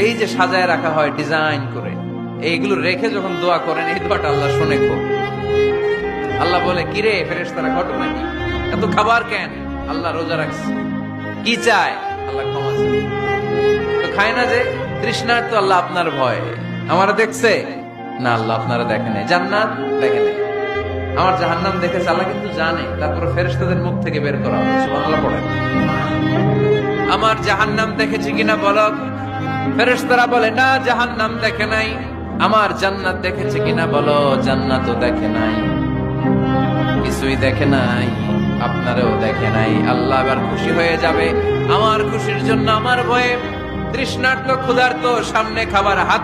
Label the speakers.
Speaker 1: এই যে সাজায় রাখা হয় ডিজাইন করে, এইগুলো রেখে যখন দোয়া করেন, এই দোয়াটা আল্লাহ শুনে খুব। আল্লাহ বলে, কিরে ফেরেশতারা, ঘটনা কি? এত খাবার কেন? আল্লাহ রোজা রাখছে। কি চায়? আল্লাহ ক্ষমা চায়। তো খায় না যে তৃষ্ণার্ত, আল্লাহ আপনার ভয়। আমার দেখছে না, আল্লাহ আপনারা দেখে নাই। জান্নাত দেখে নাই, আমার জাহান্নাম দেখেছে আল্লাহ কিন্তু জানে। তারপরে ফেরেশতাদের মুখ থেকে বের করা হবে। সুবহানাল্লাহ পড়েন। আমার জাহান্নাম দেখেছি কিনা বলো। ফেরেশতারা বলে, না জাহান্নাম দেখে নাই। আমার জান্নাত দেখেছে কিনা বলো। জান্নাতও দেখে নাই, কিছুই দেখে নাই, আপনারও দেখে নাই। আল্লাহ এবার খুশি হয়ে যাবে। আমার খুশির জন্য, আমার ভয়ে তৃষ্ণার্ত ক্ষুধার্ত সামনে খাবার হাত